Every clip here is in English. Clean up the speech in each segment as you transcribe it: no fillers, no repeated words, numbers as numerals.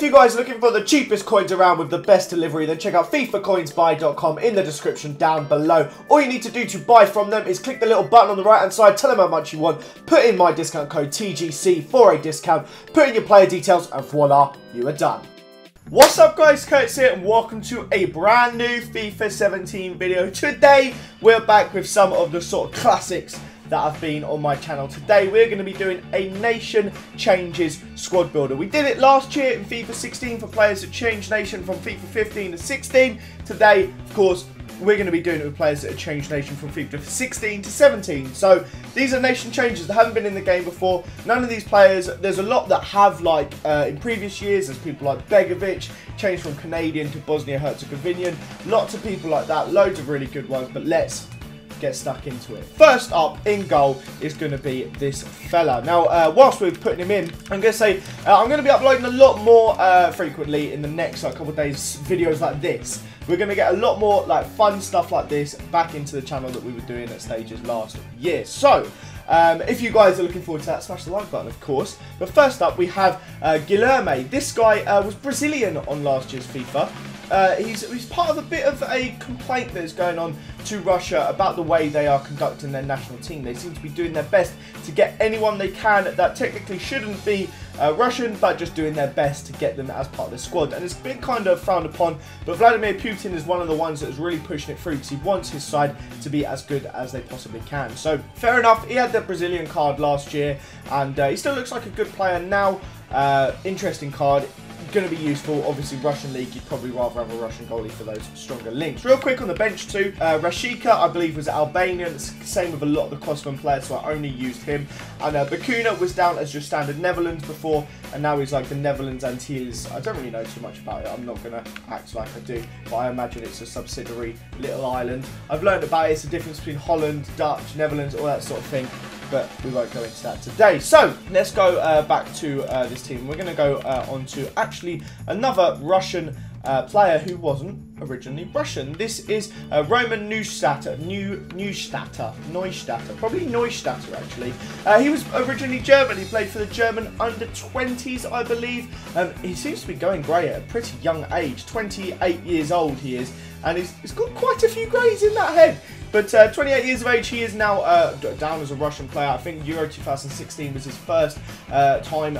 you guys are looking for the cheapest coins around with the best delivery, then check out FIFAcoinsbuy.com in the description down below. All you need to do to buy from them is click the little button on the right hand side, tell them how much you want, put in my discount code TGC for a discount, put in your player details, and voila, you are done. What's up guys, Curtis here and welcome to a brand new FIFA 17 video. Today we're back with some of the sort of classics that have been on my channel. Today we're going to be doing a nation changes squad builder. We did it last year in FIFA 16 for players that changed nation from FIFA 15 to 16. Today, of course, we're going to be doing it with players that have changed nation from FIFA 16 to 17. So these are nation changes that haven't been in the game before. None of these players, there's a lot that have, like in previous years. There's people like Begovic, changed from Canadian to Bosnia-Herzegovinian. Lots of people like that, loads of really good ones, but let's get stuck into it. First up in goal is going to be this fella. Now, whilst we're putting him in, I'm going to say I'm going to be uploading a lot more frequently in the next couple of days, videos like this. We're going to get a lot more like fun stuff like this back into the channel that we were doing at stages last year. So, if you guys are looking forward to that, smash the like button, of course. But first up, we have Guilherme. This guy was Brazilian on last year's FIFA. He's part of a bit of a complaint that is going on to Russia about the way they are conducting their national team. They seem to be doing their best to get anyone they can that technically shouldn't be Russian, but just doing their best to get them as part of the squad. And it's been kind of frowned upon, but Vladimir Putin is one of the ones that is really pushing it through because he wants his side to be as good as they possibly can. So, fair enough, he had the Brazilian card last year, and he still looks like a good player now. Interesting card. Going to be useful. Obviously, Russian League, you'd probably rather have a Russian goalie for those stronger links. Real quick on the bench too, Rashika, I believe, was Albanian. It's the same with a lot of the Kosovan players, so I only used him. And Bakuna was down as just standard Netherlands before, and now he's like the Netherlands Antilles. I don't really know too much about it. I'm not going to act like I do, but I imagine it's a subsidiary little island. I've learned about it. It's the difference between Holland, Dutch, Netherlands, all that sort of thing. But we won't go into that today. So, let's go back to this team. We're going to go on to actually another Russian player who wasn't originally Russian. This is Roman Neustadt, probably Neustadt actually. He was originally German. He played for the German under-20s, I believe. He seems to be going grey at a pretty young age. 28 years old he is. And he's got quite a few greys in that head. But 28 years of age, he is now down as a Russian player. I think Euro 2016 was his first time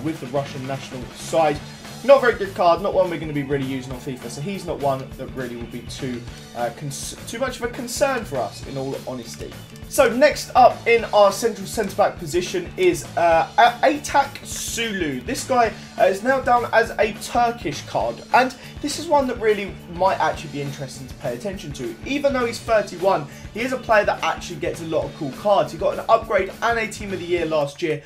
with the Russian national side. Not a very good card, not one we're going to be really using on FIFA, so he's not one that really will be too much of a concern for us, in all honesty. So next up in our central centre-back position is Atak Sulu. This guy is now down as a Turkish card, and this is one that really might actually be interesting to pay attention to. Even though he's 31, he is a player that actually gets a lot of cool cards. He got an upgrade and a Team of the Year last year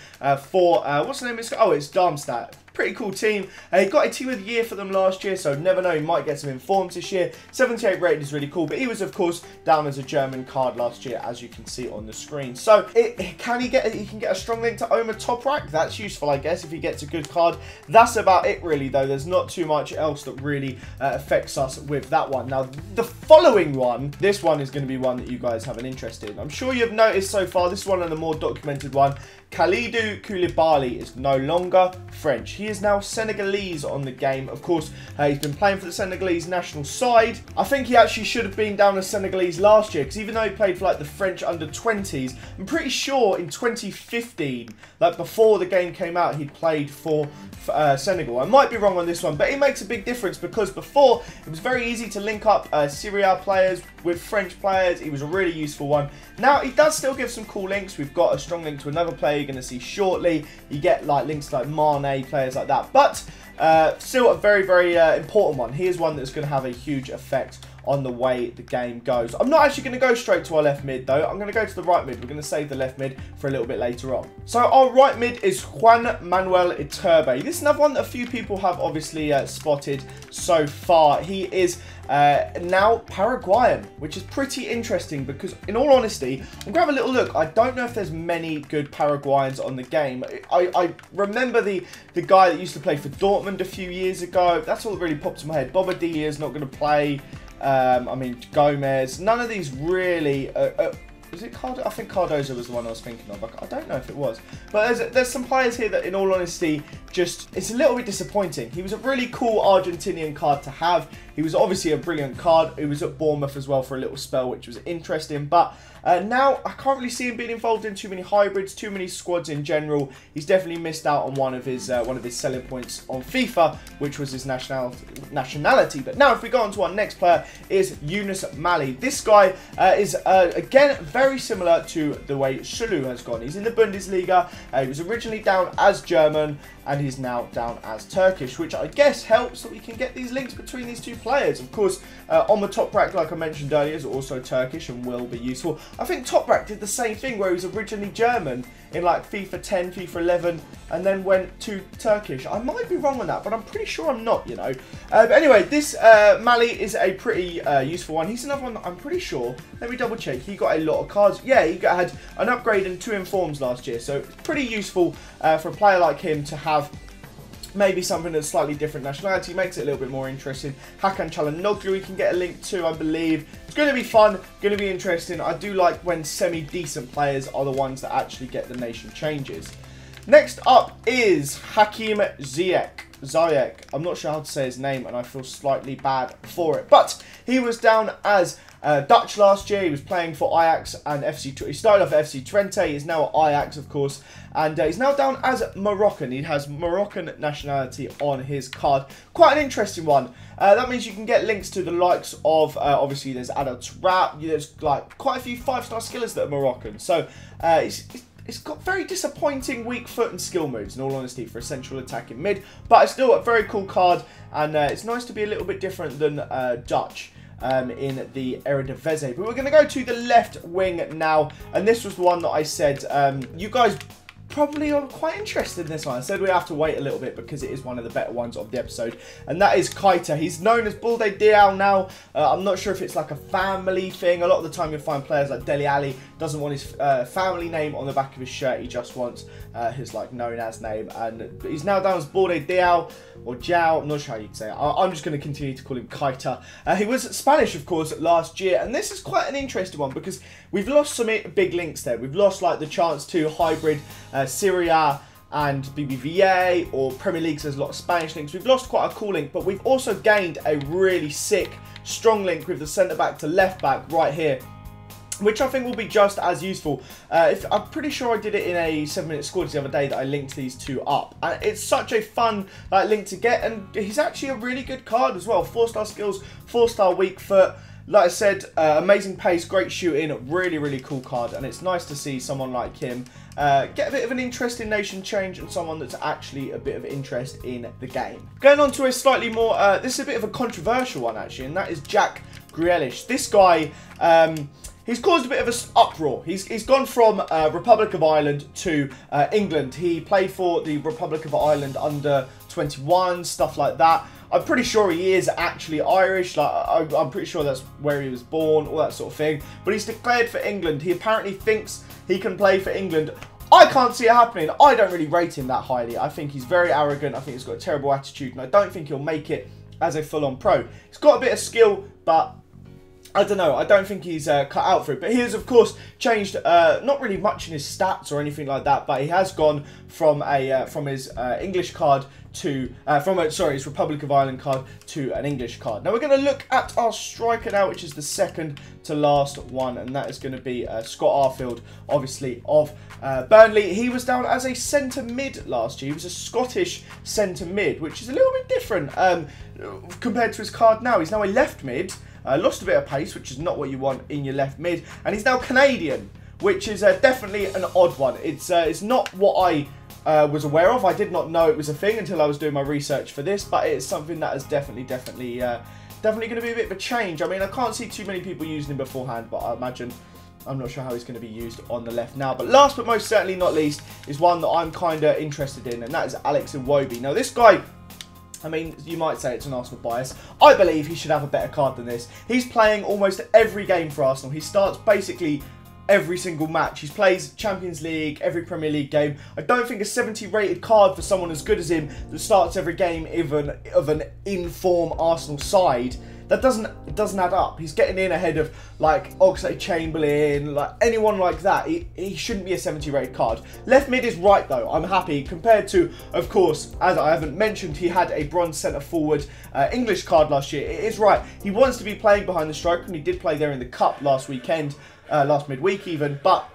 for, what's the name of this guy? Oh, it's Darmstadt. Pretty cool team. He got a Team of the Year for them last year, so never know, he might get some informs this year. 78 rated is really cool, but he was, of course, down as a German card last year, as you can see on the screen. So, he can get a strong link to Omar Toprak. That's useful, I guess, if he gets a good card. That's about it, really, though. There's not too much else that really affects us with that one. Now, the following one, this one is going to be one that you guys have an interest in. I'm sure you've noticed so far, this one and the more documented one, Kalidou Koulibaly is no longer French. He is now Senegalese on the game. Of course, he's been playing for the Senegalese national side. I think he actually should have been down as Senegalese last year, because even though he played for like the French under-20s, I'm pretty sure in 2015, like before the game came out, he'd played for Senegal. I might be wrong on this one, but it makes a big difference because before it was very easy to link up Serie A players with French players. He was a really useful one. Now, he does still give some cool links. We've got a strong link to another player you're going to see shortly. You get like links to like Mane, players like that. But still a very, very important one. He is one that's going to have a huge effect on the way the game goes. I'm not actually going to go straight to our left mid though. I'm going to go to the right mid. We're going to save the left mid for a little bit later on. So our right mid is Juan Manuel Iturbe. This is another one that a few people have obviously spotted so far. He is now Paraguayan, which is pretty interesting because, in all honesty, I'm going to have a little look. I don't know if there's many good Paraguayans on the game. I remember the guy that used to play for Dortmund a few years ago. That's all that really popped in my head. Bobadilla is not going to play. I mean, Gomez. None of these really Was it Cardozo? I think Cardozo was the one I was thinking of. I don't know if it was. But there's some players here that, in all honesty, just, it's a little bit disappointing. He was a really cool Argentinian card to have. He was obviously a brilliant card. He was at Bournemouth as well for a little spell, which was interesting. But now I can't really see him being involved in too many hybrids, too many squads in general. He's definitely missed out on one of his selling points on FIFA, which was his nationality. But now, if we go on to our next player, is Yunus Mali. This guy is again very similar to the way Şulu has gone. He's in the Bundesliga. He was originally down as German, and he's now down as Turkish, which I guess helps that we can get these links between these two players. Of course, on the top rack, like I mentioned earlier, is also Turkish and will be useful. I think Top Rack did the same thing, where he was originally German in like FIFA 10, FIFA 11, and then went to Turkish. I might be wrong on that, but I'm pretty sure I'm not, you know. But anyway, this Mali is a pretty useful one. He's another one that I'm pretty sure, let me double check, he got a lot of cards. Yeah, he had an upgrade and 2 informs last year, so it's pretty useful for a player like him to have maybe something that's slightly different nationality. Makes it a little bit more interesting. Hakan Çalhanoğlu we can get a link to, I believe. It's going to be fun, going to be interesting. I do like when semi-decent players are the ones that actually get the nation changes. Next up is Hakim Ziyech. I'm not sure how to say his name, and I feel slightly bad for it. But he was down as Dutch last year. He was playing for Ajax and FC. He started off at FC Twente. He's now at Ajax, of course, and he's now down as Moroccan. He has Moroccan nationality on his card. Quite an interesting one. That means you can get links to the likes of, obviously, there's Adel Rap. There's like quite a few 5-star skillers that are Moroccan. So it's got very disappointing weak foot and skill moves, in all honesty, for a central attacking mid. But it's still a very cool card, and it's nice to be a little bit different than Dutch in the Eredivisie. But we're going to go to the left wing now, and this was the one that I said you guys probably are quite interested in this one. I said we have to wait a little bit because it is one of the better ones of the episode, and that is Keita. He's known as Bulde Diao now. I'm not sure if it's like a family thing. A lot of the time you'll find players like Dele Alli doesn't want his family name on the back of his shirt. He just wants his like known as name, and he's now down as Bulde Diao or Jiao. I'm not sure how you can say it. I'm just going to continue to call him Keita. He was Spanish, of course, last year, and this is quite an interesting one because we've lost some big links there. We've lost like the chance to hybrid Serie A and BBVA, or Premier League, so there's a lot of Spanish links. We've lost quite a cool link, but we've also gained a really sick, strong link with the centre-back to left-back right here, which I think will be just as useful. I'm pretty sure I did it in a 7-minute squad the other day that I linked these two up. And it's such a fun link to get, and he's actually a really good card as well. 4-star skills, 4-star weak foot. Like I said, amazing pace, great shooting, really, really cool card. And it's nice to see someone like him get a bit of an interest in nation change, and someone that's actually a bit of interest in the game. Going on to a slightly more, this is a bit of a controversial one actually, and that is Jack Grealish. This guy, he's caused a bit of an uproar. He's gone from Republic of Ireland to England. He played for the Republic of Ireland under 21, stuff like that. I'm pretty sure he is actually Irish. Like I'm pretty sure that's where he was born, all that sort of thing. But he's declared for England. He apparently thinks he can play for England. I can't see it happening. I don't really rate him that highly. I think he's very arrogant. I think he's got a terrible attitude, and I don't think he'll make it as a full-on pro. He's got a bit of skill, but I don't know. I don't think he's cut out for it. But he has, of course, changed not really much in his stats or anything like that. But he has gone from his English card to his Republic of Ireland card to an English card. Now we're going to look at our striker now, which is the second to last one, and that is going to be Scott Arfield, obviously of Burnley. He was down as a centre mid last year. He was a Scottish centre mid, which is a little bit different compared to his card now. He's now a left mid. Lost a bit of pace, which is not what you want in your left mid, and he's now Canadian, which is definitely an odd one. It's not what I was aware of. I did not know it was a thing until I was doing my research for this, but it's something that is definitely going to be a bit of a change. I mean, I can't see too many people using him beforehand, but I imagine, I'm not sure how he's going to be used on the left now. But last but most certainly not least is one that I'm kind of interested in, and that is Alex Iwobi. Now this guy, I mean, you might say it's an Arsenal bias. I believe he should have a better card than this. He's playing almost every game for Arsenal. He starts basically every single match. He plays Champions League, every Premier League game. I don't think a 70 rated card for someone as good as him that starts every game even of an in-form Arsenal side That doesn't add up. He's getting in ahead of like Oxlade-Chamberlain, like anyone like that. He shouldn't be a 70 rated card. Left mid is right though. I'm happy compared to, of course, as I haven't mentioned, he had a bronze centre forward English card last year. It is right. He wants to be playing behind the striker, and he did play there in the cup last weekend, last midweek even, but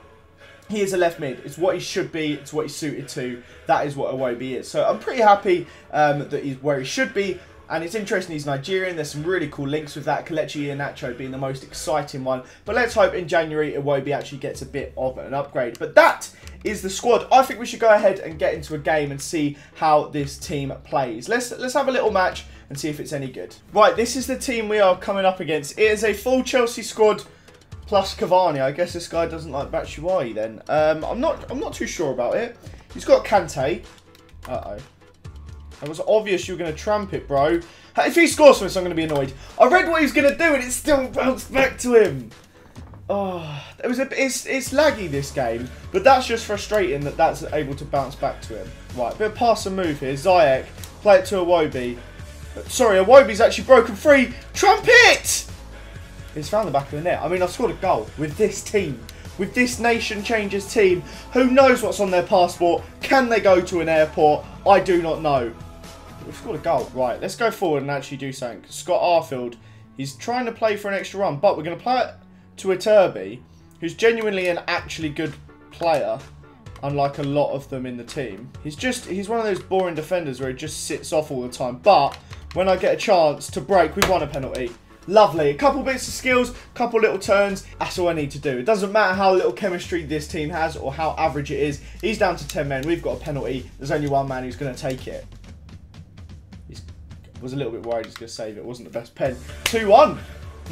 he is a left mid. It's what he should be. It's what he's suited to. That is what Iwobi is. So I'm pretty happy that he's where he should be. And it's interesting he's Nigerian. There's some really cool links with that. Kelechi Iheanacho being the most exciting one. But let's hope in January Iwobi actually gets a bit of an upgrade. But that is the squad. I think we should go ahead and get into a game and see how this team plays. Let's have a little match and see if it's any good. Right, this is the team we are coming up against. It is a full Chelsea squad. Plus Cavani. I guess this guy doesn't like Batshuayi then. I'm not too sure about it. He's got Kante. Uh-oh. It was obvious you were going to tramp it, bro. If he scores from this, I'm going to be annoyed. I read what he was going to do and it still bounced back to him. Oh, it's laggy this game, but that's just frustrating that that's able to bounce back to him. Right, bit of pass and move here. Ziyech, play it to Iwobi. Sorry, Iwobi's actually broken free. Tramp it! He's found the back of the net. I mean, I've scored a goal with this team. With this Nation Changers team. Who knows what's on their passport? Can they go to an airport? I do not know. We've scored a goal. Right, let's go forward and actually do something. Scott Arfield, he's trying to play for an extra run, but we're going to play it to a Turby, who's genuinely an actually good player, unlike a lot of them in the team. He's one of those boring defenders where he just sits off all the time. But when I get a chance to break, we've won a penalty. Lovely. A couple bits of skills, couple little turns. That's all I need to do. It doesn't matter how little chemistry this team has or how average it is. He's down to 10 men. We've got a penalty. There's only one man who's going to take it. Was a little bit worried he's going to save it. Wasn't the best pen. 2-1.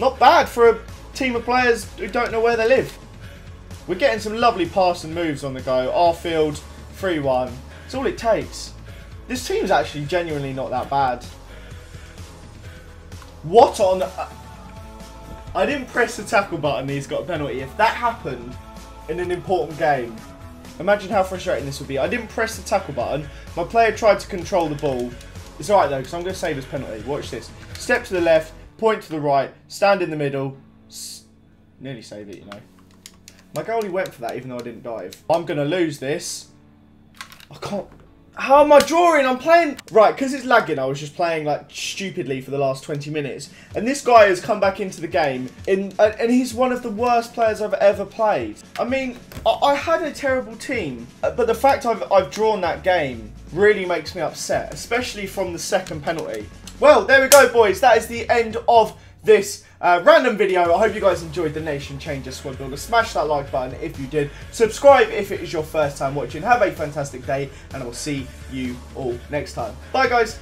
Not bad for a team of players who don't know where they live. We're getting some lovely pass and moves on the go. Arfield, 3-1. That's all it takes. This team's actually genuinely not that bad. What on... I didn't press the tackle button and he's got a penalty. If that happened in an important game, imagine how frustrating this would be. I didn't press the tackle button. My player tried to control the ball. It's alright though, because I'm going to save his penalty. Watch this. Step to the left, point to the right, stand in the middle. Nearly save it, you know. My goalie went for that even though I didn't dive. I'm going to lose this. I can't... How am I drawing? I'm playing... Right, because it's lagging, I was just playing like stupidly for the last 20 minutes. And this guy has come back into the game and he's one of the worst players I've ever played. I mean, I had a terrible team. But the fact I've drawn that game really makes me upset, especially from the second penalty. Well, there we go, boys. That is the end of this random video. I hope you guys enjoyed the Nation Changer Squad Builder. Smash that like button if you did. Subscribe if it is your first time watching. Have a fantastic day, and I will see you all next time. Bye, guys.